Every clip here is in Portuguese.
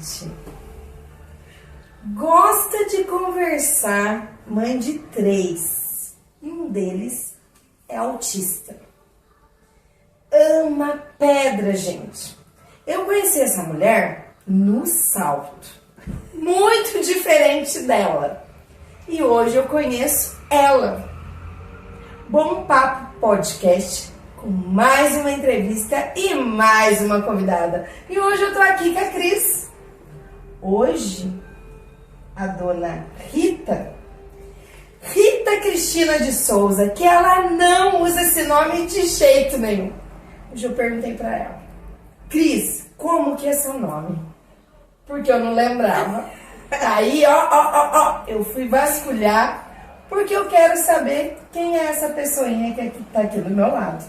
gente. Gosta de conversar, mãe de 3. E um deles é autista. Ama pedra, gente. Eu conheci essa mulher no salto. Muito diferente dela. E hoje eu conheço ela. Bom Papo Podcast, com mais uma entrevista e mais uma convidada. E hoje eu tô aqui com a Cris. Hoje, a dona Rita Cristina de Souza, que ela não usa esse nome de jeito nenhum. Hoje eu perguntei pra ela: Cris, como que é seu nome? Porque eu não lembrava. Aí, eu fui vasculhar, porque eu quero saber quem é essa pessoinha que tá aqui do meu lado.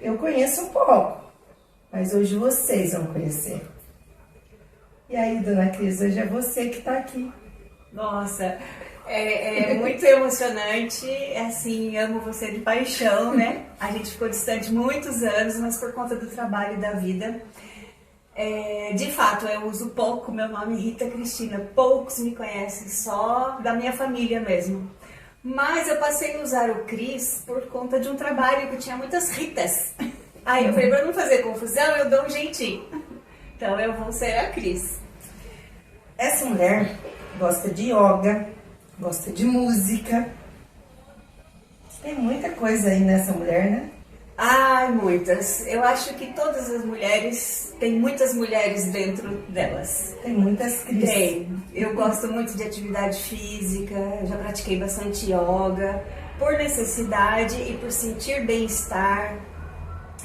Eu conheço um pouco, mas hoje vocês vão conhecer. E aí, dona Cris, hoje é você que tá aqui. Nossa, é muito emocionante, assim, amo você de paixão, né? A gente ficou distante muitos anos, mas por conta do trabalho e da vida. De fato, eu uso pouco meu nome Rita Cristina, poucos me conhecem, só da minha família mesmo. Mas eu passei a usar o Cris por conta de um trabalho que tinha muitas Ritas. Aí eu falei, para não fazer confusão, eu dou um jeitinho. Então eu vou ser a Cris. Essa mulher gosta de yoga, gosta de música. Tem muita coisa aí nessa mulher, né? Ai, muitas. Eu acho que todas as mulheres, tem muitas mulheres dentro delas. Tem muitas Cris. Tem. Eu gosto muito de atividade física, eu já pratiquei bastante yoga, por necessidade e por sentir bem-estar.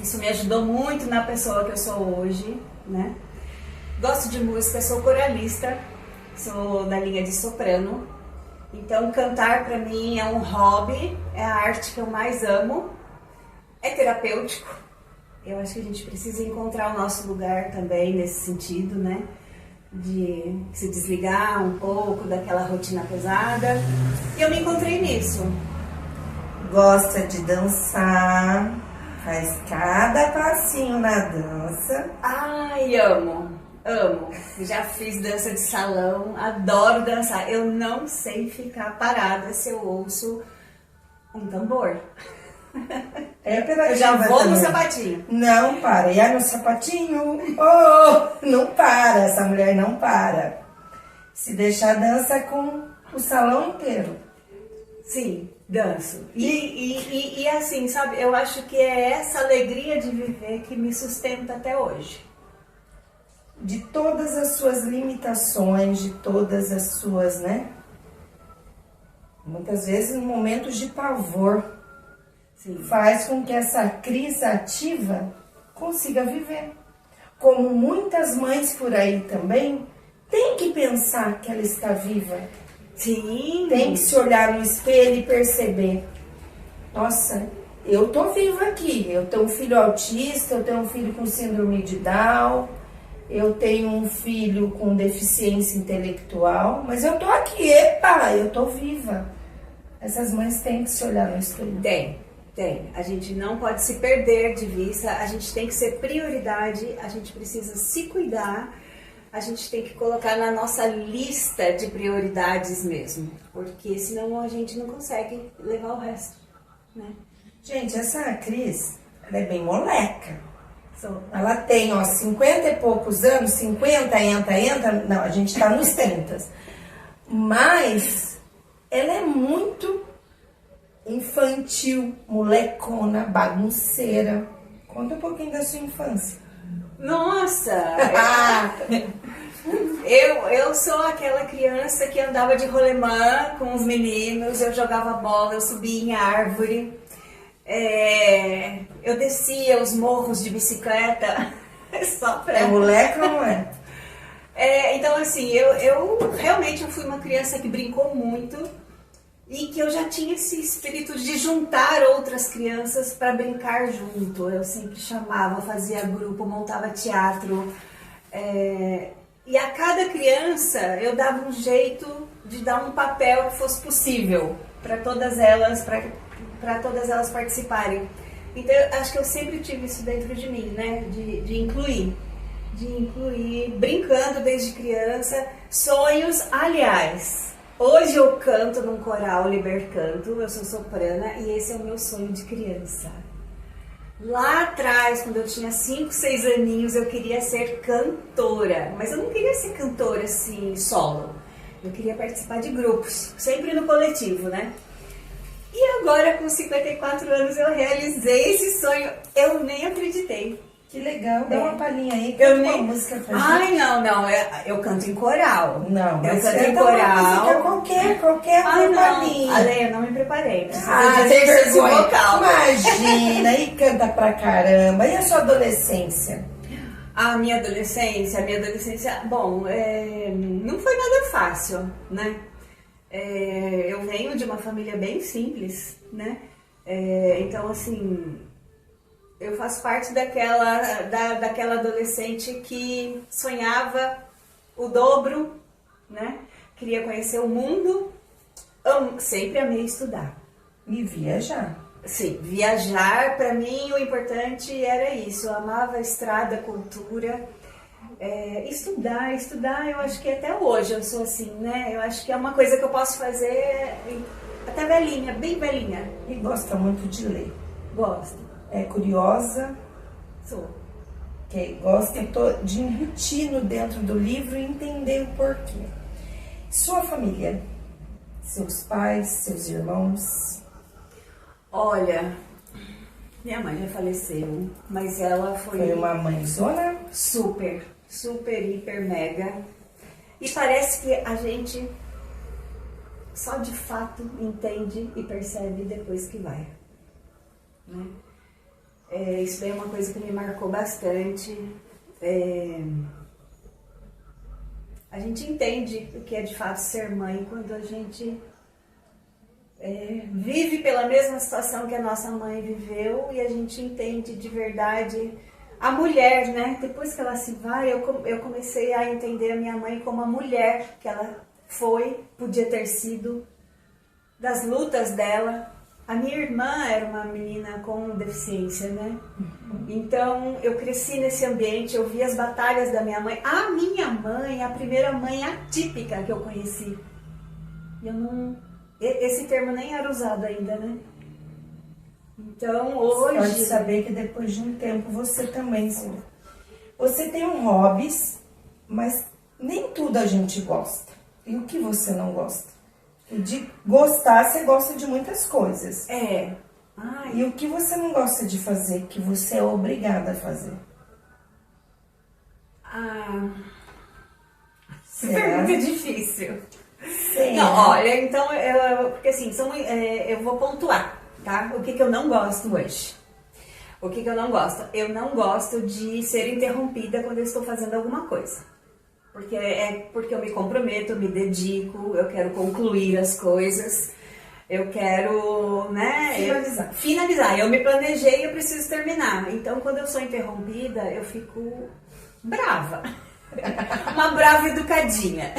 Isso me ajudou muito na pessoa que eu sou hoje, né? Gosto de música, sou coralista, sou da linha de soprano. Então cantar pra mim é um hobby, é a arte que eu mais amo. É terapêutico. Eu acho que a gente precisa encontrar o nosso lugar também nesse sentido, né? De se desligar um pouco daquela rotina pesada. E eu me encontrei nisso. Gosta de dançar, faz cada passinho na dança. Ai, amo. Já fiz dança de salão, adoro dançar. Eu não sei ficar parada se eu ouço um tambor. Eu já vou no sapatinho. Não para. E aí no sapatinho? Oh, não para. Essa mulher não para. Se deixar, dança com o salão inteiro. Sim, danço. E assim, sabe, eu acho que é essa alegria de viver que me sustenta até hoje. De todas as suas limitações, de todas as suas, né? Muitas vezes momentos de pavor. Sim. Faz com que essa Cris ativa consiga viver. Como muitas mães por aí também, tem que pensar que ela está viva. Sim. Tem que se olhar no espelho e perceber: nossa, eu tô viva aqui. Eu tenho um filho autista, eu tenho um filho com síndrome de Down, eu tenho um filho com deficiência intelectual, mas eu tô aqui, epa, eu tô viva. Essas mães têm que se olhar no espelho. Tem. A gente não pode se perder de vista, a gente tem que ser prioridade, a gente precisa se cuidar, a gente tem que colocar na nossa lista de prioridades mesmo, porque senão a gente não consegue levar o resto, né? Gente, essa Cris, ela é bem moleca. Ela tem, 50 e poucos anos, 50, entra, não, a gente tá nos 30. Mas ela é muito infantil, molecona, bagunceira. Conta um pouquinho da sua infância. Nossa! Eu sou aquela criança que andava de rolemã com os meninos, eu jogava bola, eu subia em árvore, eu descia os morros de bicicleta só pra... É moleca ou não é? Então assim, eu realmente fui uma criança que brincou muito e que eu já tinha esse espírito de juntar outras crianças para brincar junto. Eu sempre chamava, fazia grupo, montava teatro. E a cada criança eu dava um jeito de dar um papel que fosse possível para todas elas participarem. Então eu acho que eu sempre tive isso dentro de mim, né? De incluir. de incluir, brincando desde criança, sonhos, aliás. Hoje eu canto num coral Libercanto, eu sou soprana e esse é o meu sonho de criança. Lá atrás, quando eu tinha 5, 6 aninhos, eu queria ser cantora, mas eu não queria ser cantora assim, solo. Eu queria participar de grupos, sempre no coletivo, né? E agora, com 54 anos, eu realizei esse sonho. Eu nem acreditei. Que legal, dá uma palhinha aí, Eu canta nem... uma música pra gente. Ai, não, eu canto em coral. Não, eu mas canto em canta uma coral. música qualquer Ai, não, palhinha. Ale, eu não me preparei. Ah, de tem exercício vergonha. vocal. Imagina, e canta pra caramba. E a sua adolescência? A minha adolescência, bom, não foi nada fácil, né? Eu venho de uma família bem simples, né? Então, assim, eu faço parte daquela adolescente que sonhava o dobro, né? Queria conhecer o mundo, sempre amei estudar. E viajar. Sim, viajar, para mim o importante era isso, eu amava a estrada, a cultura, estudar, eu acho que até hoje eu sou assim, né? Eu acho que é uma coisa que eu posso fazer até velhinha, bem velhinha. E gosta muito de ler. Gosto. É curiosa. Sou. Que gosta de embutir no dentro do livro e entender o porquê. Sua família, seus pais, seus irmãos... Olha, minha mãe já faleceu, mas ela foi uma mãezona? Super, hiper, mega. E parece que a gente só de fato entende e percebe depois que vai, né? Isso daí é uma coisa que me marcou bastante. A gente entende o que é de fato ser mãe quando a gente... vive pela mesma situação que a nossa mãe viveu e a gente entende de verdade a mulher, né? Depois que ela se vai, eu comecei a entender a minha mãe como a mulher que ela foi, podia ter sido, das lutas dela. A minha irmã era uma menina com deficiência, né? Então eu cresci nesse ambiente, eu vi as batalhas da minha mãe. A minha mãe, a primeira mãe atípica que eu conheci. Eu não... Esse termo nem era usado ainda, né? Então, hoje... Você pode saber que depois de um tempo você também... Você tem um hobbies, mas nem tudo a gente gosta. E o que você não gosta? E de gostar, você gosta de muitas coisas. E o que você não gosta de fazer, que você é obrigada a fazer? Pergunta difícil. Sim. Não, olha, então, porque assim, eu vou pontuar, tá? O que eu não gosto hoje. O que eu não gosto? Eu não gosto de ser interrompida quando eu estou fazendo alguma coisa. Porque eu me comprometo, eu me dedico, eu quero concluir as coisas, eu quero, né? Finalizar. Eu me planejei e eu preciso terminar. Então, quando eu sou interrompida, eu fico brava. Uma brava educadinha.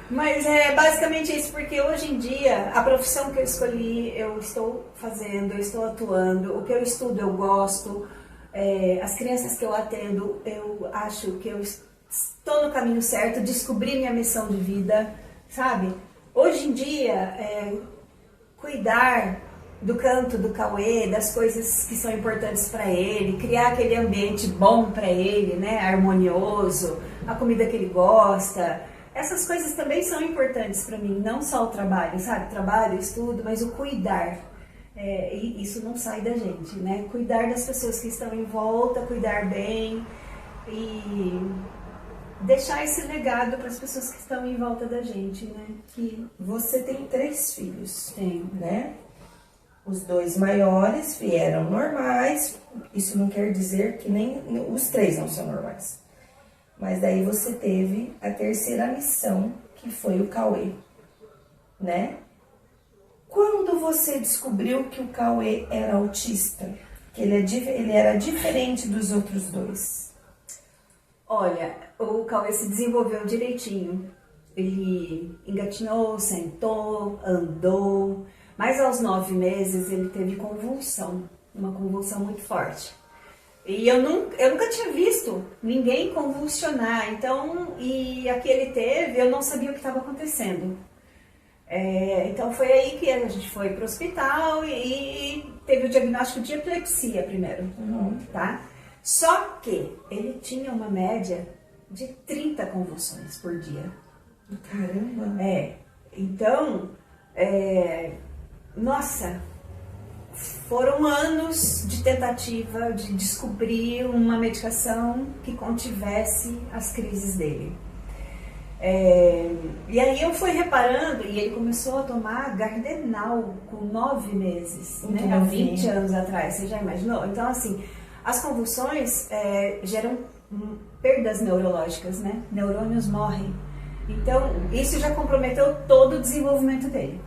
Mas é basicamente isso, porque hoje em dia, a profissão que eu escolhi, eu estou fazendo, eu estou atuando, o que eu estudo eu gosto, as crianças que eu atendo, eu acho que eu estou no caminho certo, descobri minha missão de vida, sabe? Hoje em dia, cuidar do canto do Cauê, das coisas que são importantes para ele, criar aquele ambiente bom para ele, né? Harmonioso, a comida que ele gosta... Essas coisas também são importantes para mim, não só o trabalho, sabe? Trabalho, estudo, mas o cuidar. E isso não sai da gente, né? Cuidar das pessoas que estão em volta, cuidar bem e deixar esse legado para as pessoas que estão em volta da gente, né? Que você tem 3 filhos. Tenho. Né? Os 2 maiores vieram normais, isso não quer dizer que nem os 3 não são normais. Mas daí você teve a terceira missão, que foi o Cauê, né? Quando você descobriu que o Cauê era autista, que ele era diferente dos outros 2? Olha, o Cauê se desenvolveu direitinho. Ele engatinhou, sentou, andou, mas aos 9 meses ele teve convulsão, uma convulsão muito forte. E eu nunca tinha visto ninguém convulsionar, então, e a que ele teve, eu não sabia o que estava acontecendo. Então foi aí que a gente foi para o hospital e teve o diagnóstico de epilepsia primeiro, tá? Só que ele tinha uma média de 30 convulsões por dia. Caramba! Então, nossa, foram anos de tentativa de descobrir uma medicação que contivesse as crises dele. E aí eu fui reparando, e ele começou a tomar Gardenal com 9 meses, né? Há 20 anos atrás, você já imaginou? Então, assim, as convulsões geram perdas neurológicas, né? Neurônios morrem. Então, isso já comprometeu todo o desenvolvimento dele,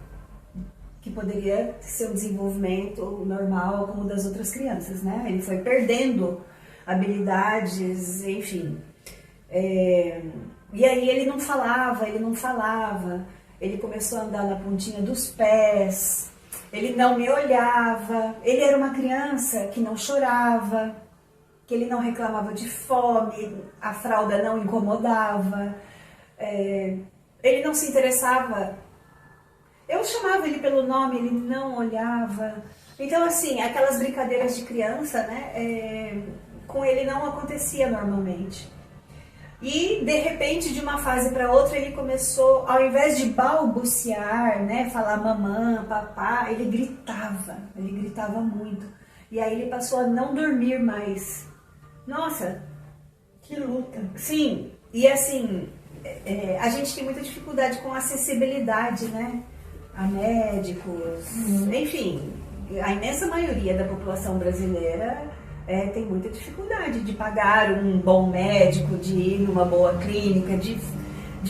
que poderia ser um desenvolvimento normal como o das outras crianças, né? Ele foi perdendo habilidades, enfim. E aí ele não falava, ele começou a andar na pontinha dos pés, ele não me olhava, ele era uma criança que não chorava, que ele não reclamava de fome, a fralda não incomodava, ele não se interessava. Eu chamava ele pelo nome, ele não olhava. Então, assim, aquelas brincadeiras de criança, né, com ele não acontecia normalmente. E, de repente, de uma fase para outra, ele começou, ao invés de balbuciar, né, falar mamã, papá, ele gritava muito. E aí ele passou a não dormir mais. Nossa! Que luta! Sim, e assim, a gente tem muita dificuldade com acessibilidade, né, a médicos, enfim, a imensa maioria da população brasileira tem muita dificuldade de pagar um bom médico, de ir numa boa clínica, de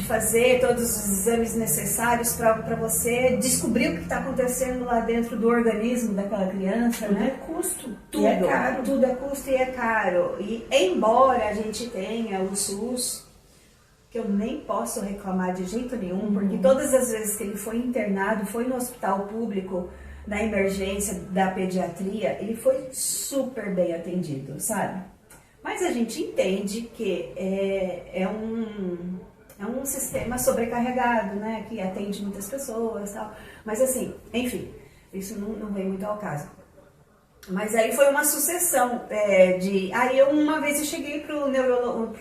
fazer todos os exames necessários para você descobrir o que está acontecendo lá dentro do organismo daquela criança, tudo, né? É custo, tudo é caro. Tudo é custo e é caro. E embora a gente tenha o SUS, que eu nem posso reclamar de jeito nenhum, porque todas as vezes que ele foi internado, foi no hospital público, na emergência da pediatria, ele foi super bem atendido, sabe? Mas a gente entende que é um sistema sobrecarregado, né? Que atende muitas pessoas e tal. Mas assim, enfim, isso não vem muito ao caso. Mas aí foi uma sucessão Aí uma vez eu cheguei pro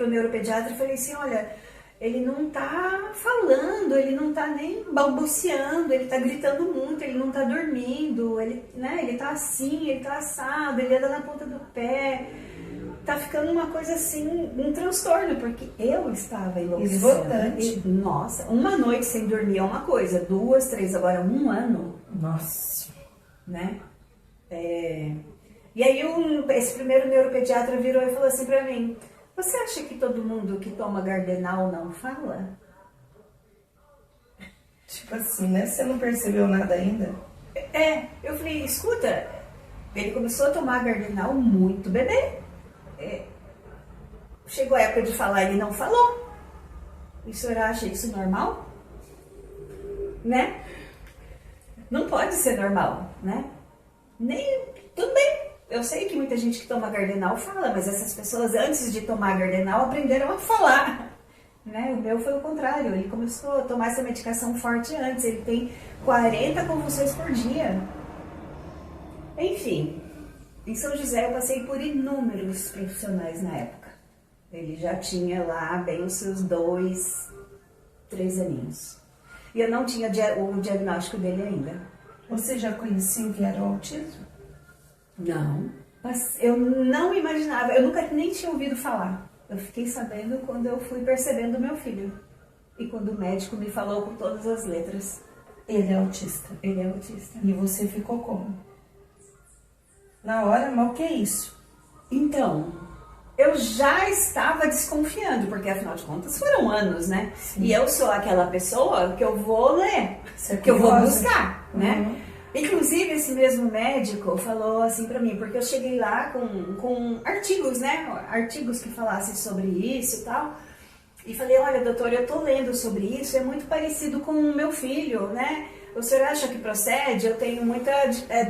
neuropediatra e falei assim, olha, ele não tá falando, ele não tá nem balbuciando, ele tá gritando muito, ele não tá dormindo, ele tá assim, ele tá assado, ele anda na ponta do pé. Tá ficando uma coisa assim, um transtorno, porque eu estava enlouquecendo. Nossa, uma noite sem dormir é uma coisa, 2, 3, agora 1 ano. Nossa. Né? E aí esse primeiro neuropediatra virou e falou assim pra mim, você acha que todo mundo que toma Gardenal não fala? Tipo assim, né? Você não percebeu nada ainda? Eu falei, escuta, ele começou a tomar Gardenal muito bebê. Chegou a época de falar, ele não falou. E o senhor acha isso normal? Né? Não pode ser normal, né? Tudo bem. Eu sei que muita gente que toma Gardenal fala, mas essas pessoas antes de tomar Gardenal aprenderam a falar, né? O meu foi o contrário, ele começou a tomar essa medicação forte antes, ele tem 40 convulsões por dia. Enfim, em São José eu passei por inúmeros profissionais na época. Ele já tinha lá bem os seus 2, 3 aninhos. E eu não tinha o diagnóstico dele ainda. Você já conhecia o que era o autismo? Não, mas eu não imaginava, eu nunca nem tinha ouvido falar. Eu fiquei sabendo quando eu fui percebendo o meu filho. E quando o médico me falou com todas as letras. Ele é autista. Ele é autista. E você ficou como? Na hora, mas o que é isso? Então, eu já estava desconfiando, porque afinal de contas foram anos, né? Sim. E eu sou aquela pessoa que eu vou ler, que eu vou buscar, né? Inclusive, esse mesmo médico falou assim pra mim, porque eu cheguei lá com artigos, né? Artigos que falassem sobre isso e tal. E falei, olha, doutor, eu tô lendo sobre isso, é muito parecido com o meu filho, né? O senhor acha que procede? Eu tenho muita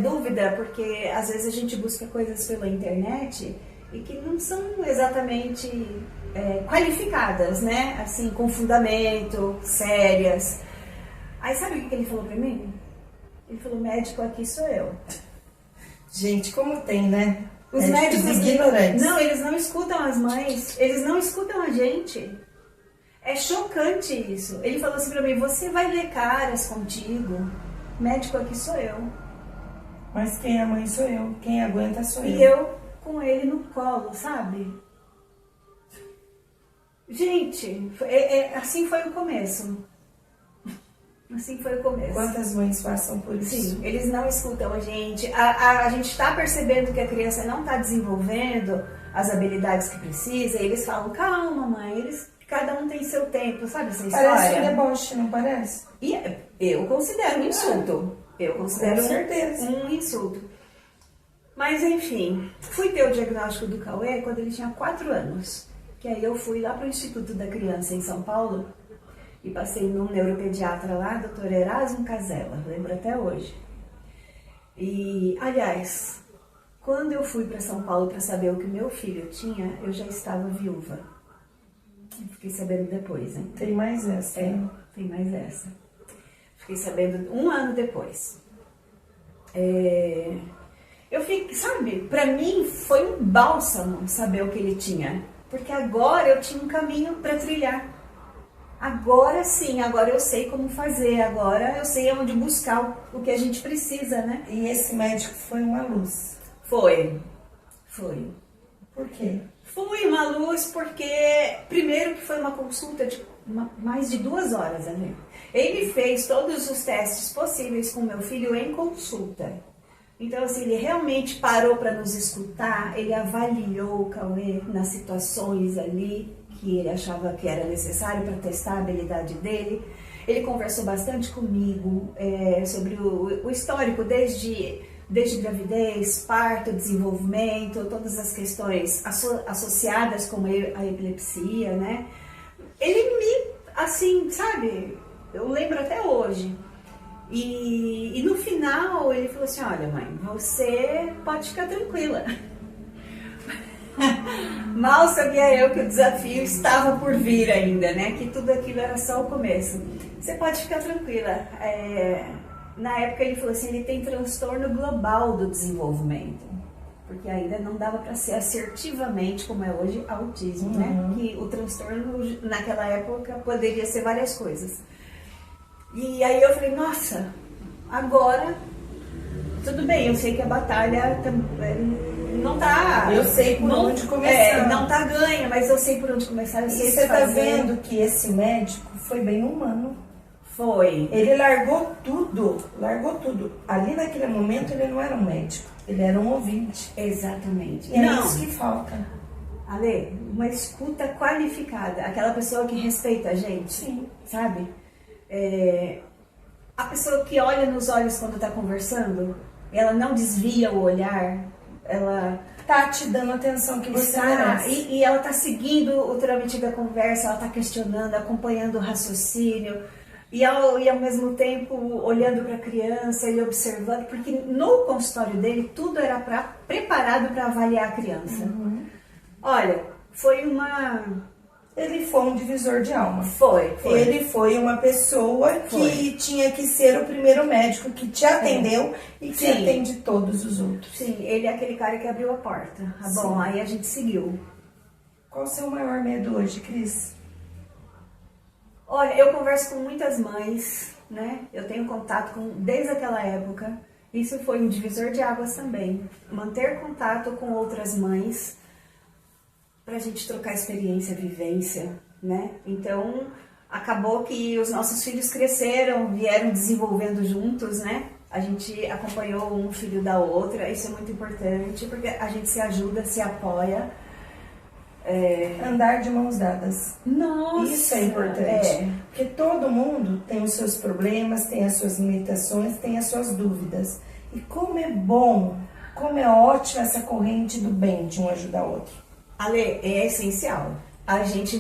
dúvida, porque às vezes a gente busca coisas pela internet e que não são exatamente qualificadas, né? Assim, com fundamento, sérias. Aí sabe o que ele falou pra mim? Ele falou, médico aqui sou eu. Gente, como tem, né? Os médicos ignorantes. Não, eles não escutam as mães, eles não escutam a gente. É chocante isso. Ele falou assim pra mim, você vai ver caras contigo, médico aqui sou eu. Mas quem é mãe sou eu, quem aguenta sou eu. E eu com ele no colo, sabe? Gente, assim foi o começo. Assim foi o começo. Quantas mães passam por isso? Sim, eles não escutam a gente. A gente está percebendo que a criança não está desenvolvendo as habilidades que precisa. E eles falam, calma, mãe. Cada um tem seu tempo, sabe essa história? Parece um deboche, não parece? E eu considero um insulto. Eu considero com certeza. Um insulto. Mas enfim, fui ter o diagnóstico do Cauê quando ele tinha 4 anos. Que aí eu fui lá para o Instituto da Criança em São Paulo. E passei num neuropediatra lá, Dr. Erasmo Casella, lembro até hoje. E, aliás, quando eu fui para São Paulo para saber o que meu filho tinha, eu já estava viúva. Fiquei sabendo depois, hein? Tem mais essa. Tem mais essa. Fiquei sabendo 1 ano depois. Eu fiquei, sabe, pra mim foi um bálsamo saber o que ele tinha. Porque agora eu tinha um caminho para trilhar. Agora sim, agora eu sei como fazer, agora eu sei onde buscar o que a gente precisa, né? E esse médico foi uma luz? Foi. Por quê? Foi uma luz porque, primeiro que foi uma consulta de mais de 2 horas, né? Ele fez todos os testes possíveis com meu filho em consulta. Então, assim, ele realmente parou para nos escutar, ele avaliou o Cauê nas situações ali que ele achava que era necessário para testar a habilidade dele. Ele conversou bastante comigo sobre o histórico, desde gravidez, parto, desenvolvimento, todas as questões associadas com a epilepsia, né? Ele me, assim, sabe, eu lembro até hoje. E no final ele falou assim, olha mãe, você pode ficar tranquila. Mal sabia eu que o desafio estava por vir ainda, né? Que tudo aquilo era só o começo. Você pode ficar tranquila. Na época ele falou assim, ele tem transtorno global do desenvolvimento. Porque ainda não dava para ser assertivamente, como é hoje, autismo, né? Que o transtorno naquela época poderia ser várias coisas. E aí eu falei, nossa, agora tudo bem, eu sei que a batalha não tá... Eu sei por onde começar. Não tá ganha, mas eu sei por onde começar, eu sei o que você tá fazer. vendo que esse médico foi bem humano. Foi. Ele largou tudo. Ali naquele momento ele não era um médico, ele era um ouvinte. Exatamente. E é isso que falta. Ale, uma escuta qualificada, aquela pessoa que respeita a gente. Sim. Sabe? A pessoa que olha nos olhos quando tá conversando, ela não desvia o olhar, ela tá te dando a atenção que você merece. E ela tá seguindo o trâmite da conversa, ela tá questionando, acompanhando o raciocínio, e ao mesmo tempo olhando para a criança e observando, porque no consultório dele tudo era preparado para avaliar a criança. Olha, ele foi um divisor de alma. Foi. Ele foi uma pessoa que tinha que ser o primeiro médico que te atendeu e que atende todos os outros. Sim, ele é aquele cara que abriu a porta. Bom, aí a gente seguiu. Qual o seu maior medo hoje, Cris? Olha, eu converso com muitas mães, né? Eu tenho contato desde aquela época. Isso foi um divisor de águas também. Manter contato com outras mães pra gente trocar experiência, vivência, né? Então, acabou que os nossos filhos cresceram, vieram desenvolvendo juntos, né? A gente acompanhou um filho da outra, isso é muito importante, porque a gente se ajuda, se apoia. Andar de mãos dadas. Nossa! Isso é importante. Porque todo mundo tem os seus problemas, tem as suas limitações, tem as suas dúvidas. E como é bom, como é ótima essa corrente do bem de um ajudar o outro. Ale, é essencial. A gente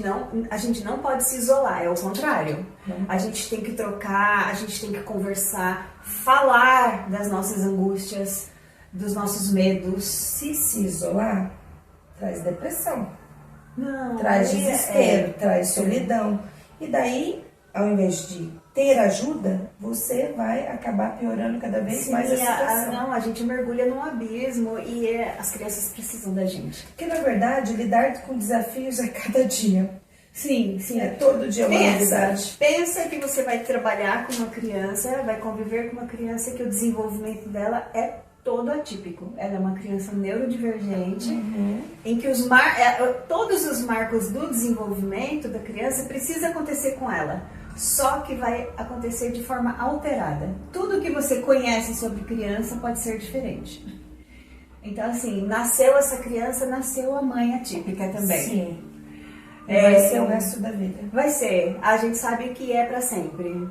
não pode se isolar, é o contrário. A gente tem que trocar, a gente tem que conversar, falar das nossas angústias, dos nossos medos. Se isolar, traz depressão, Não, traz aí desespero, traz solidão. E daí, ao invés de ter ajuda, você vai acabar piorando cada vez Sim, mais a situação. não, a gente mergulha num abismo e as crianças precisam da gente. Porque, na verdade, lidar com desafios é cada dia. Sim, sim. É todo dia uma novidade. Pensa que você vai trabalhar com uma criança, vai conviver com uma criança que o desenvolvimento dela é todo atípico. Ela é uma criança neurodivergente, em que todos os marcos do desenvolvimento da criança precisam acontecer com ela. Só que vai acontecer de forma alterada. Tudo que você conhece sobre criança pode ser diferente. Então, assim, nasceu essa criança, nasceu a mãe atípica também. Sim. Vai ser o resto da vida. Vai ser. A gente sabe que é para sempre.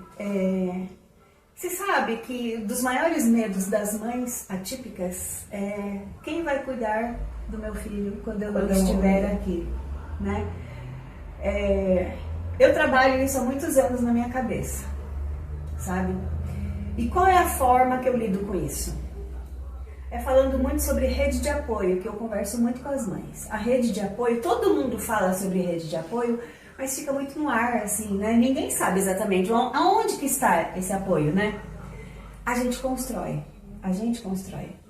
Você sabe que dos maiores medos das mães atípicas é quem vai cuidar do meu filho quando eu não estiver aqui, né? Eu trabalho isso há muitos anos na minha cabeça, sabe? E qual é a forma que eu lido com isso? É falando muito sobre rede de apoio, que eu converso muito com as mães. A rede de apoio, todo mundo fala sobre rede de apoio, mas fica muito no ar, assim, né? Ninguém sabe exatamente aonde que está esse apoio, né? A gente constrói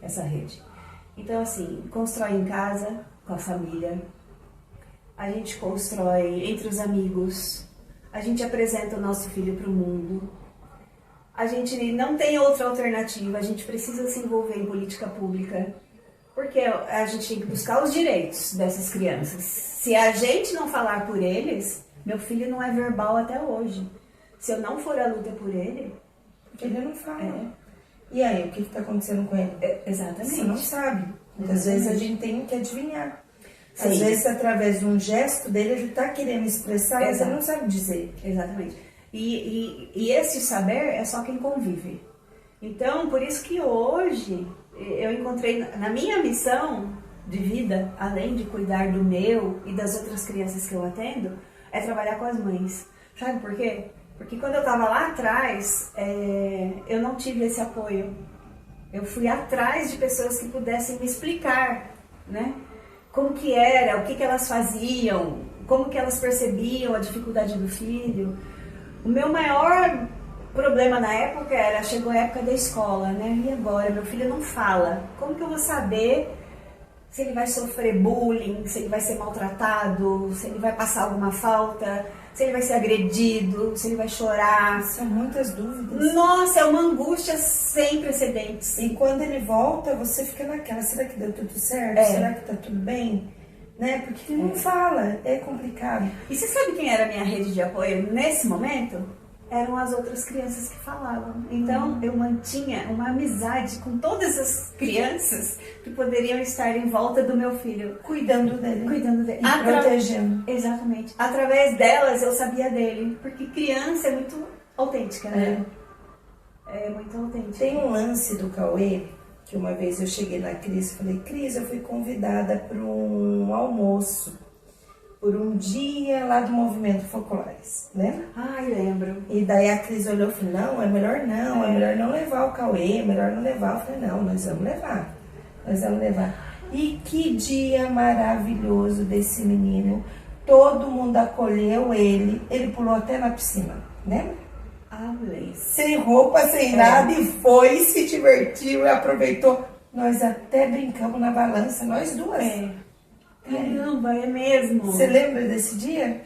essa rede. Então, assim, constrói em casa, com a família, a gente constrói entre os amigos, a gente apresenta o nosso filho para o mundo. A gente não tem outra alternativa, a gente precisa se envolver em política pública, porque a gente tem que buscar os direitos dessas crianças. Se a gente não falar por eles, meu filho não é verbal até hoje. Se eu não for à luta por ele... Porque ele não fala. E aí, o que está acontecendo com ele? Exatamente. Você não sabe. Muitas vezes a gente tem que adivinhar. Sim. Às vezes, através de um gesto dele, ele está querendo expressar, mas ele não sabe dizer. Exatamente. E esse saber é só quem convive. Então, por isso que hoje eu encontrei na minha missão de vida, além de cuidar do meu e das outras crianças que eu atendo, é trabalhar com as mães. Sabe por quê? Porque quando eu estava lá atrás, eu não tive esse apoio. Eu fui atrás de pessoas que pudessem me explicar, né? Como que era, o que elas faziam, como que elas percebiam a dificuldade do filho. O meu maior problema na época chegou a época da escola, né? E agora? Meu filho não fala. Como que eu vou saber se ele vai sofrer bullying, se ele vai ser maltratado, se ele vai passar alguma falta, se ele vai ser agredido, se ele vai chorar? São muitas dúvidas. Nossa, é uma angústia sem precedentes. E quando ele volta, você fica naquela, será que deu tudo certo? Será que tá tudo bem? Né? Porque ele não fala, é complicado. E você sabe quem era a minha rede de apoio nesse momento? Eram as outras crianças que falavam. Então, eu mantinha uma amizade com todas as crianças que poderiam estar em volta do meu filho. Cuidando dele. E protegendo. Exatamente. Através delas, eu sabia dele. Porque criança é muito autêntica, né? É muito autêntica. Tem um lance do Cauê, que uma vez eu cheguei na Cris e falei, Cris, eu fui convidada para um almoço, por um dia lá do Movimento Focolares, né? Ai, lembro. E daí a Cris olhou e falou, não, é melhor não levar o Cauê, é melhor não levar. Eu falei, não, nós vamos levar. E que dia maravilhoso desse menino, todo mundo acolheu ele pulou até na piscina, né? Sem roupa, sem nada, e foi, se divertiu e aproveitou. Nós até brincamos na balança, nós duas. Caramba, é mesmo. Você lembra desse dia?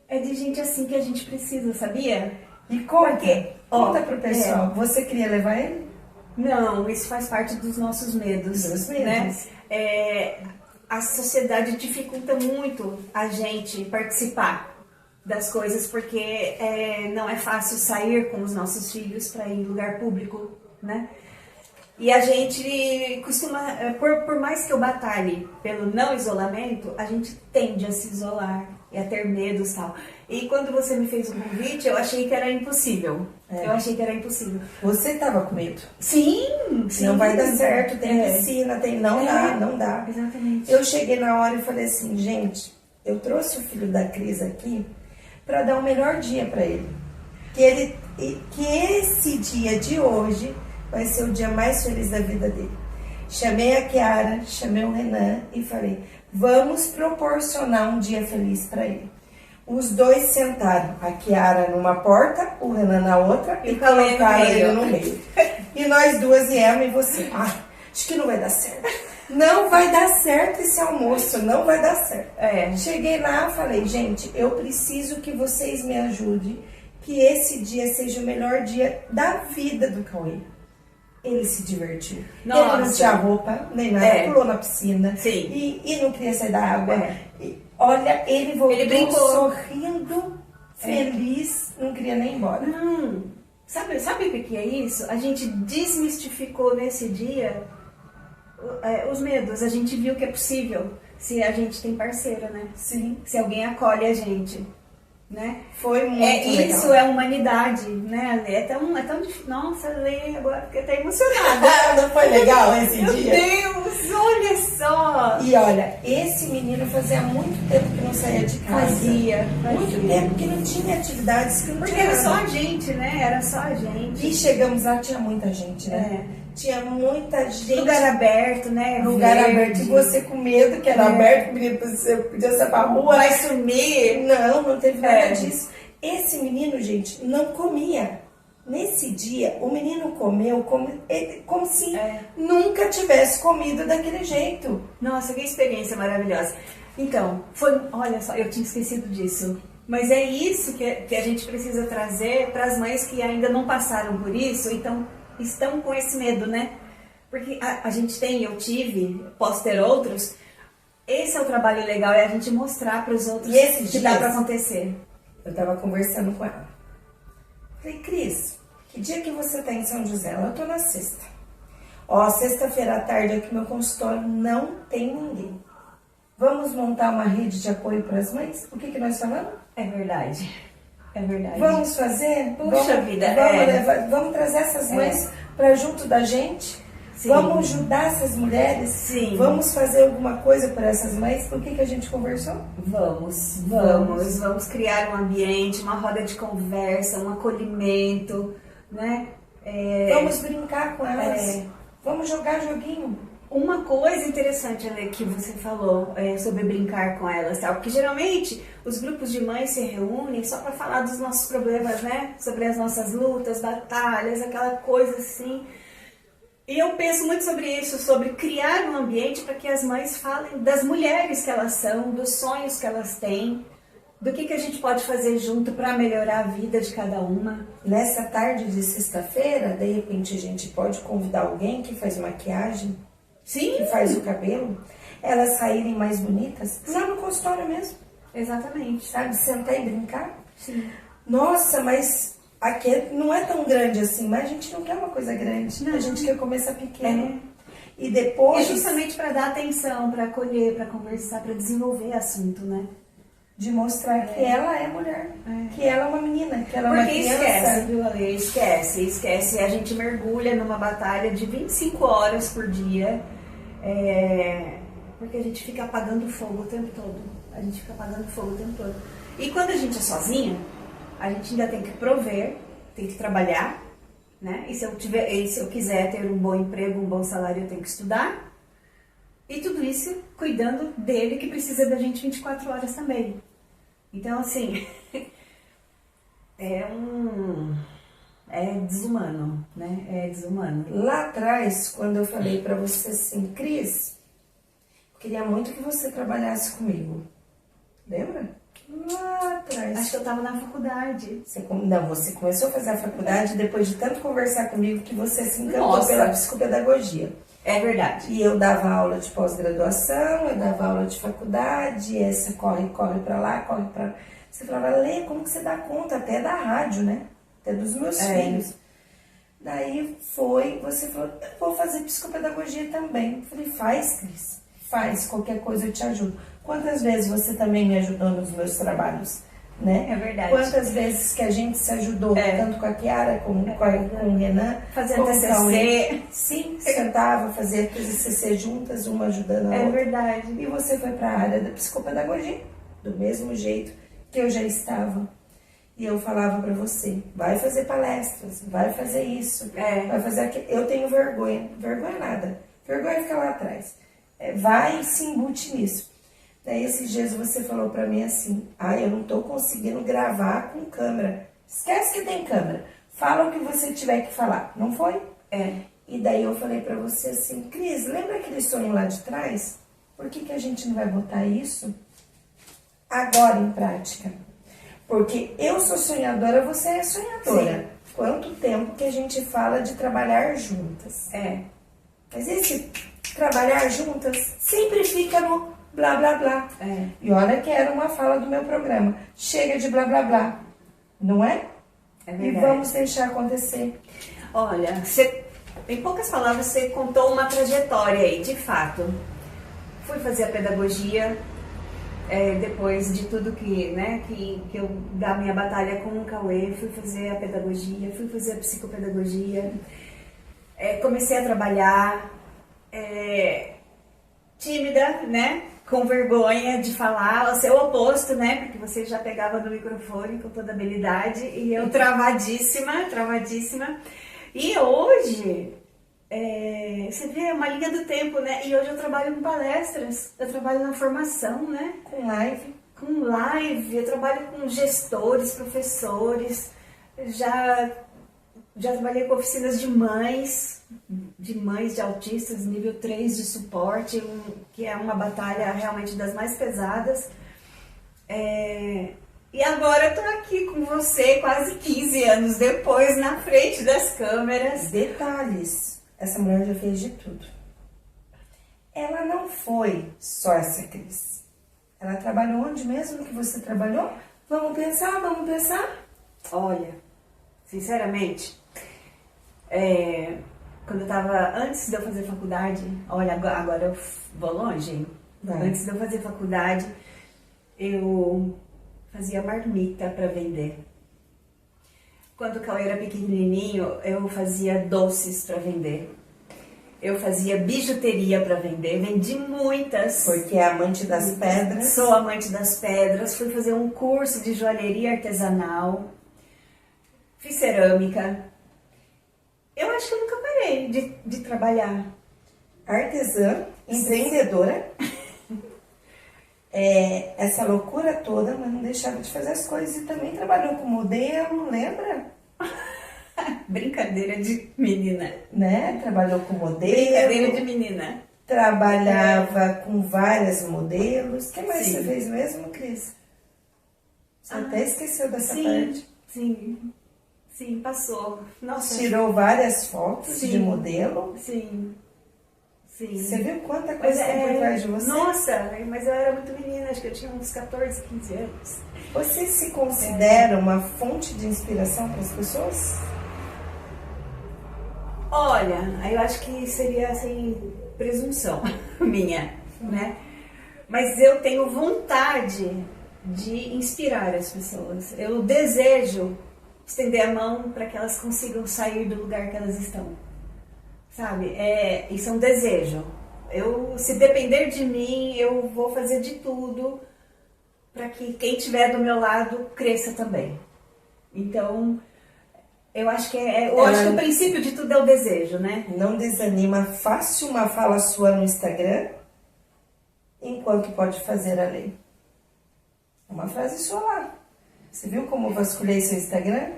É de gente assim que a gente precisa, sabia? E conta pro pessoal, você queria levar ele? Não, isso faz parte dos nossos medos. Né? A sociedade dificulta muito a gente participar das coisas, porque não é fácil sair com os nossos filhos para ir em lugar público, né? E a gente costuma, por mais que eu batalhe pelo não isolamento, a gente tende a se isolar e a ter medos e tal. E quando você me fez o convite, eu achei que era impossível. Você estava com medo? Sim. Não vai dar certo, tem piscina, não dá. Exatamente. Eu cheguei na hora e falei assim, gente, eu trouxe o filho da Cris aqui para dar o melhor dia para ele. Que esse dia de hoje vai ser o dia mais feliz da vida dele. Chamei a Kiara, chamei o Renan e falei, Vamos proporcionar um dia feliz para ele. Os dois sentaram, a Kiara numa porta, o Renan na outra, e colocaram ele no meio. E nós duas viemos e você. Acho que não vai dar certo. Não vai dar certo esse almoço, não vai dar certo. Cheguei lá e falei, gente, eu preciso que vocês me ajudem, que esse dia seja o melhor dia da vida do Cauê. Ele se divertiu. Nossa. Ele não tinha roupa, nem nada, pulou na piscina. Sim. E não queria sair da água. Olha, ele voltou sorrindo, feliz, não queria nem ir embora. Sabe o que é isso? A gente desmistificou nesse dia os medos. A gente viu que é possível se a gente tem parceiro, né? Sim. Se alguém acolhe a gente. Né? Foi muito legal. Isso é humanidade, né, Ale? É tão difícil. Nossa, Ale, agora fiquei até emocionada. Não foi legal esse Meu dia? Meu Deus, olha só! E olha, esse menino fazia muito tempo que não saía de casa. Fazia. Muito tempo que não tinha atividades que não Porque tinha era nada. só a gente, né? Era só a gente. E chegamos lá, tinha muita gente, né? Tinha muita gente. Lugar aberto, né? Lugar Verde. aberto. E você com medo que era aberto, o menino podia ser pra rua. Vai sumir. Não teve nada disso. Esse menino, gente, não comia. Nesse dia, o menino comeu como se nunca tivesse comido daquele jeito. Nossa, que experiência maravilhosa. Então, olha só, eu tinha esquecido disso. Mas é isso que a gente precisa trazer para as mães que ainda não passaram por isso, então estão com esse medo, né? Porque a gente tem, eu tive, posso ter outros. Esse é o trabalho legal, é a gente mostrar para os outros que dá para acontecer. Eu tava conversando com ela. Falei, Cris, que dia que você tá em São José? Eu tô na sexta. Sexta-feira à tarde aqui no meu consultório não tem ninguém. Vamos montar uma rede de apoio para as mães? O que nós falamos? É verdade. É verdade. Vamos fazer? Puxa vida, vamos trazer essas mães para junto da gente? Sim. Vamos ajudar essas mulheres? Sim. Vamos fazer alguma coisa para essas mães? O que a gente conversou? Vamos criar um ambiente, uma roda de conversa, um acolhimento, né? Vamos brincar com elas. Vamos jogar joguinho. Uma coisa interessante, Ale, que você falou sobre brincar com elas, tá? Porque geralmente os grupos de mães se reúnem só para falar dos nossos problemas, né? Sobre as nossas lutas, batalhas, aquela coisa assim. E eu penso muito sobre isso, sobre criar um ambiente para que as mães falem das mulheres que elas são, dos sonhos que elas têm, do que a gente pode fazer junto para melhorar a vida de cada uma. Nessa tarde de sexta-feira, de repente a gente pode convidar alguém que faz maquiagem, sim, que faz o cabelo, elas saírem mais bonitas, lá no consultório mesmo. Exatamente. Sabe, sentar e brincar. Sim. Nossa, mas aqui não é tão grande assim, mas a gente não quer uma coisa grande, não. A gente quer começar pequeno. E depois... E justamente para dar atenção, para acolher, para conversar, para desenvolver assunto, né? De mostrar que ela é mulher, que ela é uma menina, que ela é uma criança. Porque esquece, viu, Ale? Esquece. A gente mergulha numa batalha de 25 horas por dia, porque a gente fica apagando fogo o tempo todo. E quando a gente é sozinha, a gente ainda tem que prover, tem que trabalhar, né? E se eu quiser ter um bom emprego, um bom salário, eu tenho que estudar. E tudo isso cuidando dele, que precisa da gente 24 horas também. Então, assim, é desumano, né? É desumano. Lá atrás, quando eu falei pra você assim, Cris, eu queria muito que você trabalhasse comigo. Lembra? Lá atrás. Acho que eu tava na faculdade. Você começou a fazer a faculdade depois de tanto conversar comigo que você se encantou pela psicopedagogia. É verdade. E eu dava aula de pós-graduação, eu dava aula de faculdade, essa corre pra lá, corre pra lá. Você falava, Lê, como que você dá conta? Até da rádio, né? Até dos meus filhos. Daí você falou, eu vou fazer psicopedagogia também. Eu falei, faz, Cris, faz, qualquer coisa eu te ajudo. Quantas vezes você também me ajudou nos meus trabalhos? Né? É verdade. Quantas vezes que a gente se ajudou, tanto com a Kiara, com o Renan, fazendo TCC. Sim, sentava, fazia TCC juntas, uma ajudando a outra. É verdade. E você foi para a área da psicopedagogia, do mesmo jeito que eu já estava. E eu falava para você, vai fazer palestras, vai fazer isso, vai fazer aquilo. Eu tenho vergonha nada, vergonha é ficar lá atrás. Vai e se embute nisso. Daí esses dias você falou pra mim assim, eu não tô conseguindo gravar com câmera. Esquece que tem câmera. Fala o que você tiver que falar, não foi? E daí eu falei pra você assim, Cris, lembra aquele sonho lá de trás? Por que a gente não vai botar isso agora em prática? Porque eu sou sonhadora, você é sonhadora. Sim. Quanto tempo que a gente fala de trabalhar juntas? Mas esse trabalhar juntas sempre fica no blá blá blá. E olha que era uma fala do meu programa. Chega de blá blá blá. Não é? É verdade. E vamos deixar acontecer. Olha, em poucas palavras, você contou uma trajetória aí, de fato. Fui fazer a pedagogia, depois de tudo que eu da minha batalha com o Cauê, fui fazer a pedagogia, fui fazer a psicopedagogia, comecei a trabalhar, tímida, né? Com vergonha de falar, o seu oposto, né? Porque você já pegava no microfone com toda habilidade e eu travadíssima. E hoje, você vê uma linha do tempo, né? E hoje eu trabalho com palestras, eu trabalho na formação, né? Com live. Com live, eu trabalho com gestores, professores, já trabalhei com oficinas de mães de autistas, nível 3 de suporte, que é uma batalha realmente das mais pesadas. E agora eu tô aqui com você, quase 15 anos depois, na frente das câmeras. Detalhes, essa mulher já fez de tudo. Ela não foi só essa Cris. Ela trabalhou onde mesmo que você trabalhou? Vamos pensar? Olha, sinceramente, quando eu tava, antes de eu fazer faculdade, olha, agora eu vou longe, hein? Antes de eu fazer faculdade, eu fazia marmita para vender. Quando o Cauê era pequenininho, eu fazia doces para vender. Eu fazia bijuteria para vender, vendi muitas. Porque é amante das pedras. Sou amante das pedras, fui fazer um curso de joalheria artesanal, fiz cerâmica. Eu acho que eu nunca parei de trabalhar. Artesã, empreendedora, essa loucura toda, mas não deixava de fazer as coisas. E também trabalhou com modelo, lembra? Brincadeira de menina. Né? Trabalhou com modelo. Brincadeira de menina. Trabalhava com vários modelos. O que mais Sim. você fez mesmo, Cris? Você até esqueceu dessa parte. Sim, passou. Nossa. Tirou várias fotos de modelo. Sim. Você viu quanta coisa tem por trás de você? Nossa, mas eu era muito menina, acho que eu tinha uns 14, 15 anos. Você se considera uma fonte de inspiração para as pessoas? Olha, eu acho que seria assim, presunção minha, né? Mas eu tenho vontade de inspirar as pessoas. Eu desejo estender a mão para que elas consigam sair do lugar que elas estão. Sabe? Isso é um desejo. Se depender de mim, eu vou fazer de tudo para que quem estiver do meu lado cresça também. Então, eu acho que o princípio de tudo é o desejo, né? Não desanima fácil uma fala sua no Instagram, enquanto pode fazer a lei. Uma frase sua lá. Você viu como eu vasculhei seu Instagram?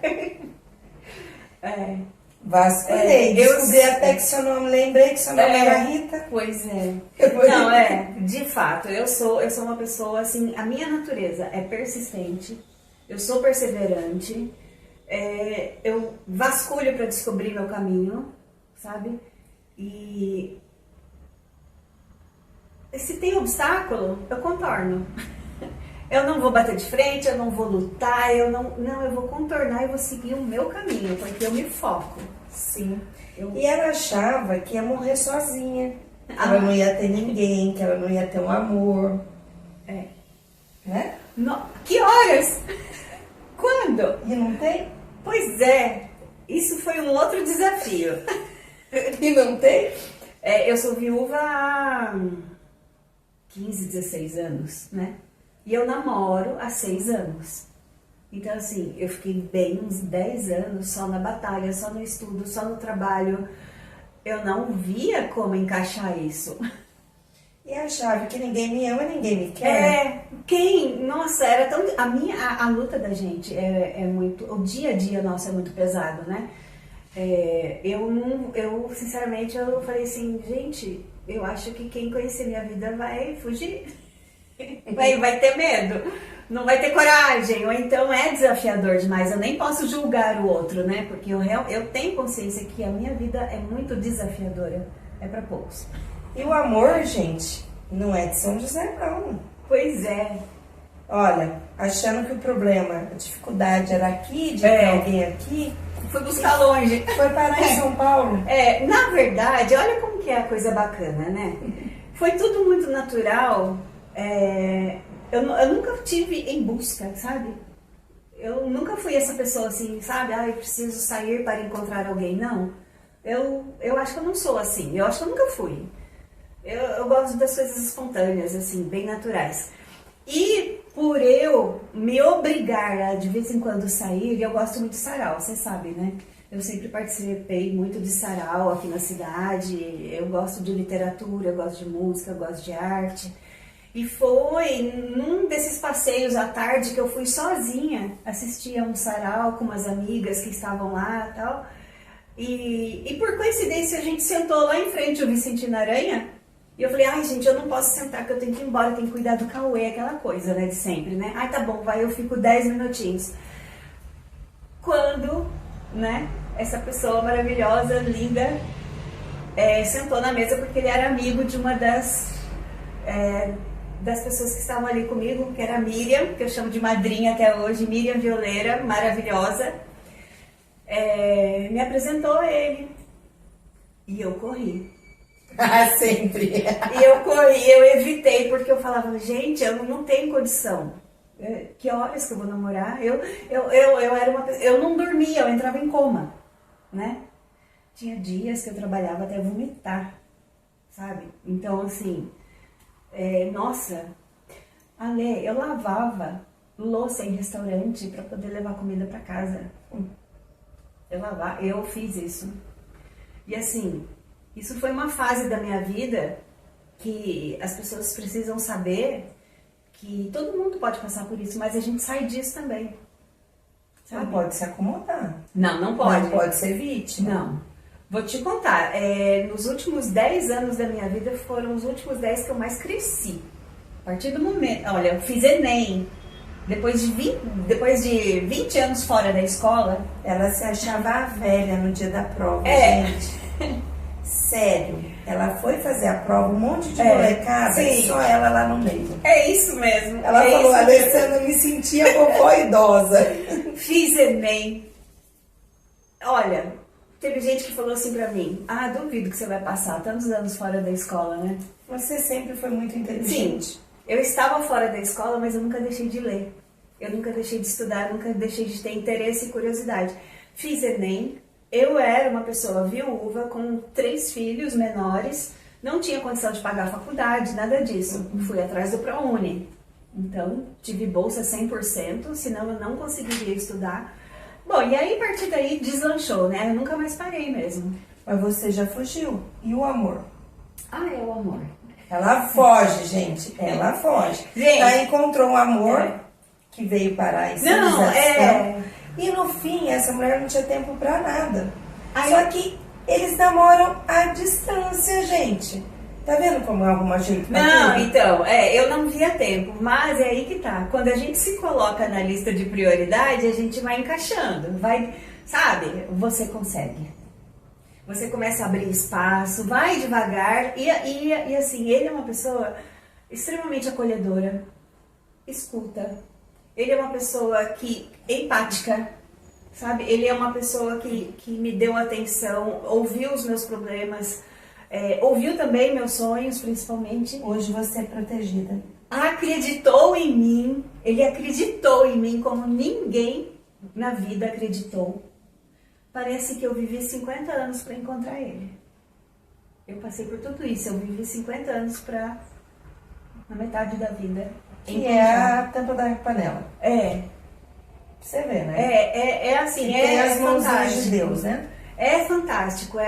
Vasculhei. Descobri até que seu nome, lembrei que seu nome era Rita. Pois é. Não, de fato, eu sou uma pessoa assim, a minha natureza é persistente, eu sou perseverante, eu vasculho para descobrir meu caminho, sabe? E se tem obstáculo, eu contorno. Eu não vou bater de frente, eu não vou lutar, eu vou contornar e vou seguir o meu caminho, porque eu me foco. Sim. E ela achava que ia morrer sozinha, que ela não ia ter ninguém, que ela não ia ter um amor. Né? Que horas? Quando? E não tem? Pois é, isso foi um outro desafio. E não tem? Eu sou viúva há 15, 16 anos, né? E eu namoro há 6 anos. Então, assim, eu fiquei bem uns 10 anos só na batalha, só no estudo, só no trabalho. Eu não via como encaixar isso. E a chave que ninguém me ama, ninguém me quer. Nossa, era tão... A luta da gente é muito... O dia a dia nosso é muito pesado, né? Sinceramente, eu falei assim, gente, eu acho que quem conhecer minha vida vai fugir. Vai ter medo, não vai ter coragem, ou então é desafiador demais. Eu nem posso julgar o outro, né? Porque eu tenho consciência que a minha vida é muito desafiadora, é para poucos. E o amor, gente, não é de São José, não. Pois é. Olha, achando que o problema, a dificuldade era aqui, de ter alguém aqui, fui buscar longe. Foi parar em São Paulo. Na verdade, olha como que é a coisa bacana, né? Foi tudo muito natural. Eu nunca tive em busca, sabe? Eu nunca fui essa pessoa assim, sabe? Eu preciso sair para encontrar alguém. Não. Eu acho que eu não sou assim. Eu acho que eu nunca fui. Eu gosto das coisas espontâneas, assim, bem naturais. E por eu me obrigar a de vez em quando sair, eu gosto muito de sarau, você sabe, né? Eu sempre participei muito de sarau aqui na cidade, eu gosto de literatura, eu gosto de música, eu gosto de arte. E foi num desses passeios à tarde que eu fui sozinha assistir a um sarau com umas amigas que estavam lá e tal. E por coincidência a gente sentou lá em frente ao Vicentino Aranha. E eu falei, gente, eu não posso sentar, que eu tenho que ir embora, eu tenho que cuidar do Cauê, aquela coisa, né, de sempre, né? Tá bom, eu fico 10 minutinhos. Quando, né, essa pessoa maravilhosa, linda, sentou na mesa, porque ele era amigo de uma das pessoas que estavam ali comigo, que era a Miriam, que eu chamo de madrinha até hoje, Miriam Violeira, maravilhosa. Me apresentou a ele. E eu corri. Sempre. E eu corri, eu evitei, porque eu falava, gente, eu não tenho condição. Que horas que eu vou namorar? Eu era uma pessoa, eu não dormia, eu entrava em coma, né? Tinha dias que eu trabalhava até vomitar, sabe? Então, assim, nossa, Ale, eu lavava louça em restaurante para poder levar comida para casa. Eu fiz isso. E assim, isso foi uma fase da minha vida que as pessoas precisam saber que todo mundo pode passar por isso, mas a gente sai disso também. Sabe? Não pode se acomodar. Não pode. Não pode ser vítima. Não. Vou te contar, nos últimos 10 anos da minha vida foram os últimos 10 que eu mais cresci. A partir do momento, olha, eu fiz Enem. Depois de 20 anos fora da escola... Ela se achava a velha no dia da prova, gente. Sério. Ela foi fazer a prova, um monte de molecada, e só ela lá no meio. É isso mesmo. Ela falou, Alessandra, me sentia vovó idosa. Fiz Enem. Olha, teve gente que falou assim pra mim, duvido que você vai passar tantos anos fora da escola, né? Você sempre foi muito inteligente. Sim. Eu estava fora da escola, mas eu nunca deixei de ler. Eu nunca deixei de estudar, nunca deixei de ter interesse e curiosidade. Fiz Enem, eu era uma pessoa viúva com 3 filhos menores, não tinha condição de pagar a faculdade, nada disso. Fui atrás do ProUni. Então, tive bolsa 100%, senão eu não conseguiria estudar. Bom, e aí, a partir daí, deslanchou, né? Eu nunca mais parei mesmo. Mas você já fugiu. E o amor? É o amor. Ela foge, gente. Ela foge. Gente, ela encontrou um amor que veio parar em civilização. E no fim, essa mulher não tinha tempo pra nada. Só que eles namoram à distância, gente. Tá vendo como arruma jeito pra tudo? Então, eu não via tempo, mas é aí que tá. Quando a gente se coloca na lista de prioridade, a gente vai encaixando, sabe? Você consegue. Você começa a abrir espaço, vai devagar e assim, ele é uma pessoa extremamente acolhedora, escuta. Ele é uma pessoa empática, sabe? Ele é uma pessoa que me deu atenção, ouviu os meus problemas, ouviu também meus sonhos, principalmente. Hoje você é protegida. Acreditou em mim, ele acreditou em mim como ninguém na vida acreditou. Parece que eu vivi 50 anos para encontrar ele. Eu passei por tudo isso, eu vivi 50 anos na metade da vida. Que é a tampa da panela. Você vê, né? É assim, tem as mãozinhas fantástico. de Deus, né? É fantástico.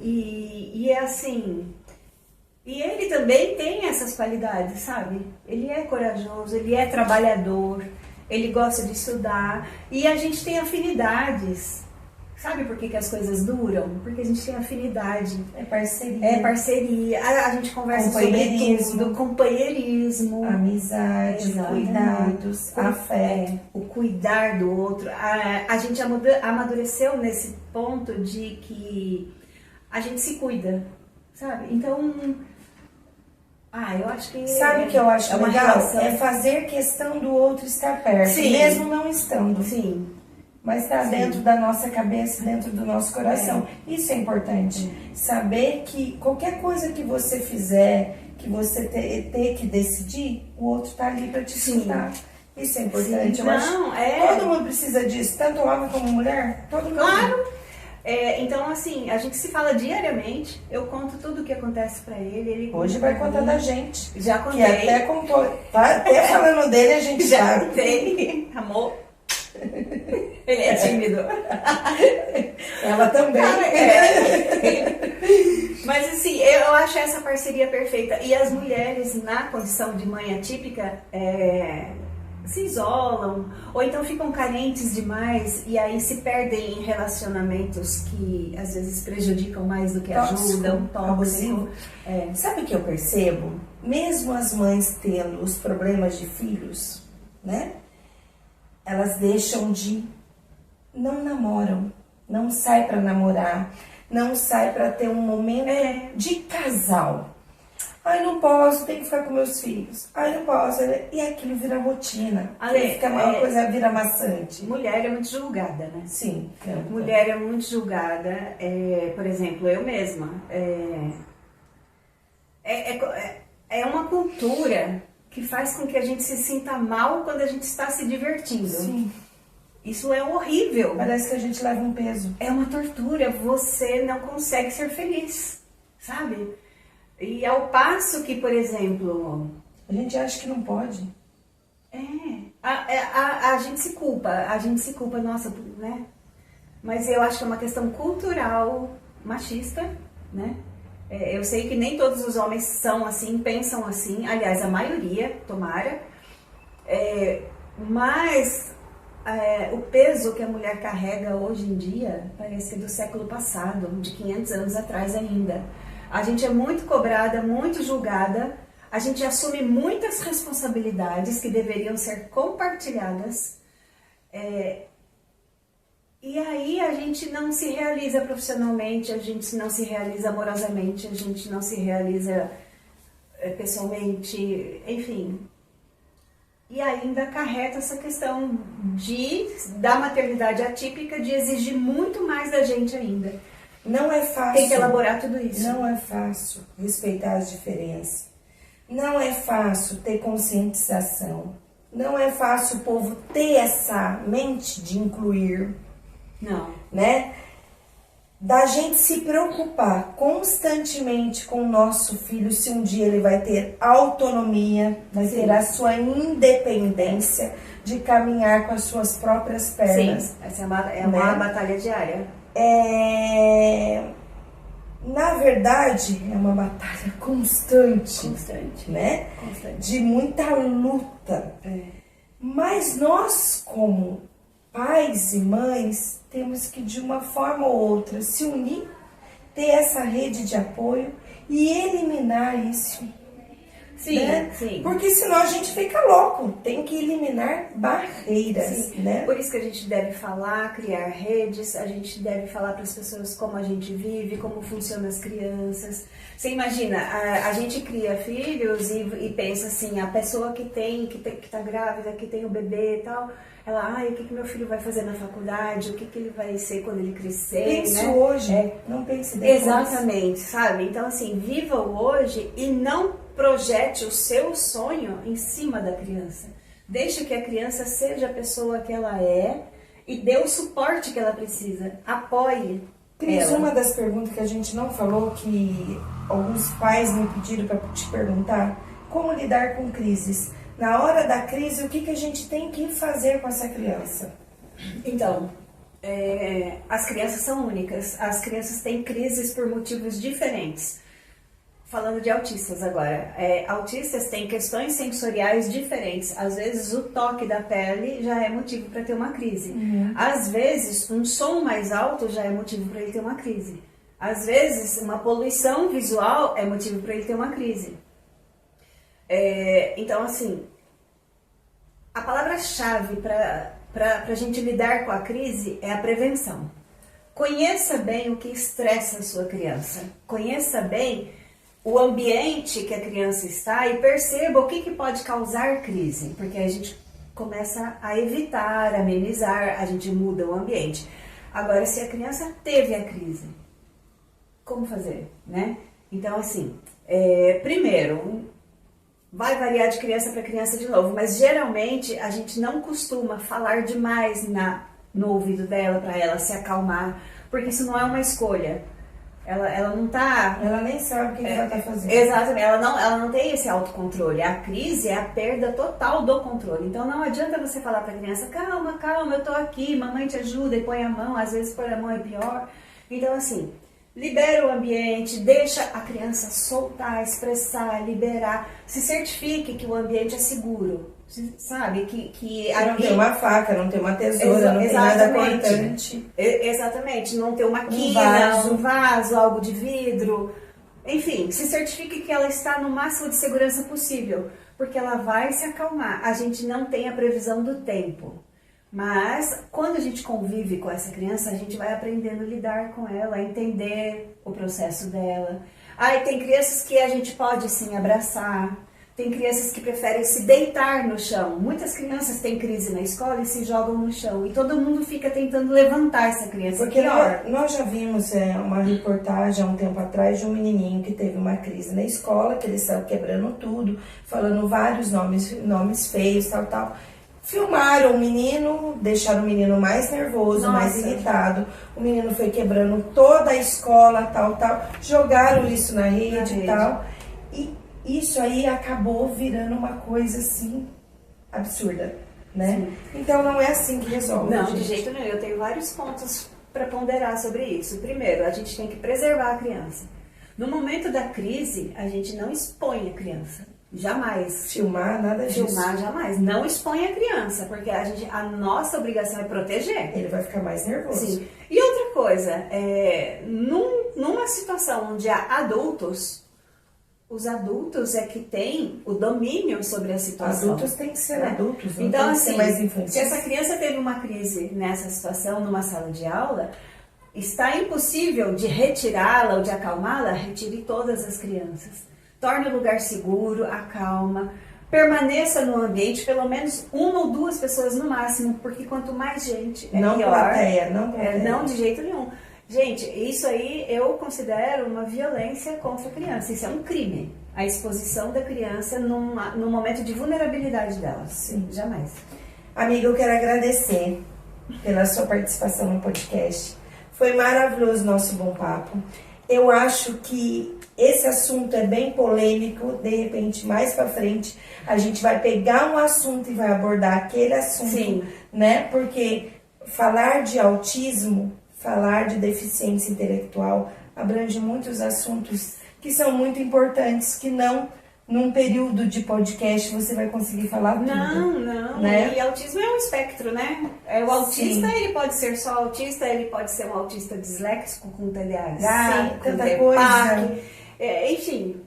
E é assim, E ele também tem essas qualidades, sabe? Ele é corajoso, ele é trabalhador, ele gosta de estudar e a gente tem afinidades. Sabe por que as coisas duram? Porque a gente tem afinidade. É parceria. É parceria. A gente conversa sobre tudo, companheirismo, amizade, cuidados, afeto. O cuidar do outro. A gente amadureceu nesse ponto de que a gente se cuida, sabe? Então, eu acho que... Sabe o que eu acho uma legal? relação... É fazer questão do outro estar perto, Sim. mesmo não estando. Sim. Mas está dentro da nossa cabeça, dentro do nosso coração. Isso é importante. Saber que qualquer coisa que você fizer, que você ter que decidir, o outro está ali para te escutar. Isso é importante. Eu acho todo mundo precisa disso, tanto homem como mulher. Todo mundo. Claro. Então, assim, a gente se fala diariamente. Eu conto tudo o que acontece pra ele. Hoje vai contar da gente. Já contei. Que até contou. Até falando dele, a gente já contei. Amor. Ele é tímido. Ela também. Mas assim, eu acho essa parceria perfeita. E as mulheres na condição de mãe atípica se isolam, ou então ficam carentes demais e aí se perdem em relacionamentos que às vezes prejudicam mais do que ajudam. Tóxico. Sabe o que eu percebo? Mesmo as mães tendo os problemas de filhos, né? Elas deixam não namoram, não sai para namorar, não sai para ter um momento de casal. Ai, não posso, tenho que ficar com meus filhos. Ai, não posso. E aquilo vira rotina. Fica uma coisa, vira maçante. Mulher é muito julgada, né? Sim. Mulher é muito julgada. Por exemplo, eu mesma. É uma cultura que faz com que a gente se sinta mal quando a gente está se divertindo. Sim. Isso é horrível. Parece que a gente leva um peso. É uma tortura. Você não consegue ser feliz, sabe? E ao passo que, por exemplo... A gente acha que não pode. A gente se culpa, nossa, né? Mas eu acho que é uma questão cultural machista, né? Eu sei que nem todos os homens são assim, pensam assim, aliás, a maioria, tomara, mas o peso que a mulher carrega hoje em dia parece que é do século passado, de 500 anos atrás ainda. A gente é muito cobrada, muito julgada, a gente assume muitas responsabilidades que deveriam ser compartilhadas, e aí a gente não se realiza profissionalmente, a gente não se realiza amorosamente, a gente não se realiza pessoalmente, enfim. E ainda acarreta essa questão da maternidade atípica de exigir muito mais da gente ainda. Não é fácil. Tem que elaborar tudo isso. Não é fácil respeitar as diferenças. Não é fácil ter conscientização. Não é fácil o povo ter essa mente de incluir. Não. Né? Da gente se preocupar constantemente com o nosso filho, se um dia ele vai ter autonomia, vai ter a sua independência de caminhar com as suas próprias pernas. Sim, essa é uma batalha diária. Na verdade, é uma batalha constante. Né? Constante. De muita luta. Mas nós, como pais e mães, temos que de uma forma ou outra se unir, ter essa rede de apoio e eliminar isso. Sim, né? sim. Porque senão a gente fica louco, tem que eliminar barreiras, né? Por isso que a gente deve falar, criar redes, a gente deve falar para as pessoas como a gente vive, como funcionam as crianças. Você imagina, a gente cria filhos e pensa assim, a pessoa que tá grávida, que tem o bebê e tal, ela, o que meu filho vai fazer na faculdade, o que ele vai ser quando ele crescer, pense né? hoje, não pense depois. Exatamente, sabe? Então assim, viva o hoje e não projete o seu sonho em cima da criança. Deixe que a criança seja a pessoa que ela é e dê o suporte que ela precisa. Apoie Cris, ela. uma das perguntas que a gente não falou, que alguns pais me pediram para te perguntar, como lidar com crises? Na hora da crise, o que a gente tem que fazer com essa criança? Então, as crianças são únicas. As crianças têm crises por motivos diferentes. Falando de autistas agora, autistas têm questões sensoriais diferentes. Às vezes o toque da pele já é motivo para ter uma crise. Às vezes um som mais alto já é motivo para ele ter uma crise. Às vezes uma poluição visual é motivo para ele ter uma crise. Então assim, a palavra-chave para a gente lidar com a crise é a prevenção. Conheça bem o que estressa a sua criança. Conheça bem o ambiente que a criança está e perceba o que pode causar crise, porque a gente começa a evitar, amenizar, a gente muda o ambiente. Agora, se a criança teve a crise, como fazer, né? Então, assim, primeiro, vai variar de criança para criança de novo, mas geralmente a gente não costuma falar demais no ouvido dela para ela se acalmar, porque isso não é uma escolha. Ela não tá... Ela nem sabe o que ela tá fazendo. Exatamente, ela não tem esse autocontrole. A crise é a perda total do controle. Então não adianta você falar pra criança, calma, eu tô aqui, mamãe te ajuda e põe a mão, às vezes pôr a mão é pior. Então assim, libera o ambiente, deixa a criança soltar, expressar, liberar. Se certifique que o ambiente é seguro. Sabe? Que não tem uma faca, não tem uma tesoura, não tem nada cortante. Exatamente, não tem uma quina, um vaso, algo de vidro. Enfim, se certifique que ela está no máximo de segurança possível, porque ela vai se acalmar. A gente não tem a previsão do tempo, mas quando a gente convive com essa criança, a gente vai aprendendo a lidar com ela, a entender o processo dela. Tem crianças que a gente pode sim abraçar. Tem crianças que preferem se deitar no chão. Muitas crianças têm crise na escola e se jogam no chão. E todo mundo fica tentando levantar essa criança. Porque nós já vimos uma reportagem há um tempo atrás de um menininho que teve uma crise na escola, que ele saiu quebrando tudo, falando vários nomes feios, tal. Filmaram o menino, deixaram o menino mais nervoso, mais irritado. O menino foi quebrando toda a escola, tal. Jogaram isso na rede e tal. Isso aí acabou virando uma coisa assim absurda, né? Sim. Então não é assim que resolve. Não, de jeito nenhum. Eu tenho vários pontos para ponderar sobre isso. Primeiro, a gente tem que preservar a criança. No momento da crise, a gente não expõe a criança. Jamais. Filmar, nada disso. Filmar, jamais. Não expõe a criança, porque a nossa obrigação é proteger. Ele vai ficar mais nervoso. Sim. E outra coisa, numa situação onde há adultos, os adultos é que têm o domínio sobre a situação. Adultos têm que ser adultos, não então, tem assim, que ser mais infantis. Se essa criança teve uma crise nessa situação, numa sala de aula, está impossível de retirá-la ou de acalmá-la, retire todas as crianças. Torne o lugar seguro, acalma, permaneça no ambiente, pelo menos uma ou duas pessoas no máximo, porque quanto mais gente é não pior. Plateia. Não, de jeito nenhum. Gente, isso aí eu considero uma violência contra a criança. Isso é um crime. A exposição da criança num momento de vulnerabilidade dela. Sim. Jamais. Amiga, eu quero agradecer pela sua participação no podcast. Foi maravilhoso o nosso bom papo. Eu acho que esse assunto é bem polêmico. De repente, mais pra frente, a gente vai pegar um assunto e vai abordar aquele assunto. Sim. Né? Porque falar de autismo, falar de deficiência intelectual abrange muitos assuntos que são muito importantes, que não num período de podcast você vai conseguir falar tudo. Não. Né? E autismo é um espectro, né? O autista, Sim. Ele pode ser só autista, ele pode ser um autista disléxico com TDAH, Sim, com tanta TPAC, coisa. Enfim.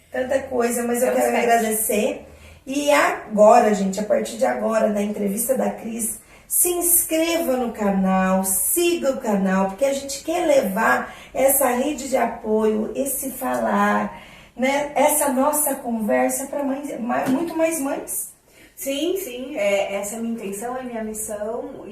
Tanta coisa, mas eu quero agradecer. E agora, gente, a partir de agora, na entrevista da Cris, se inscreva no canal, siga o canal, porque a gente quer levar essa rede de apoio, esse falar, né, essa nossa conversa para muito mais mães. Sim, essa é a minha intenção, é a minha missão.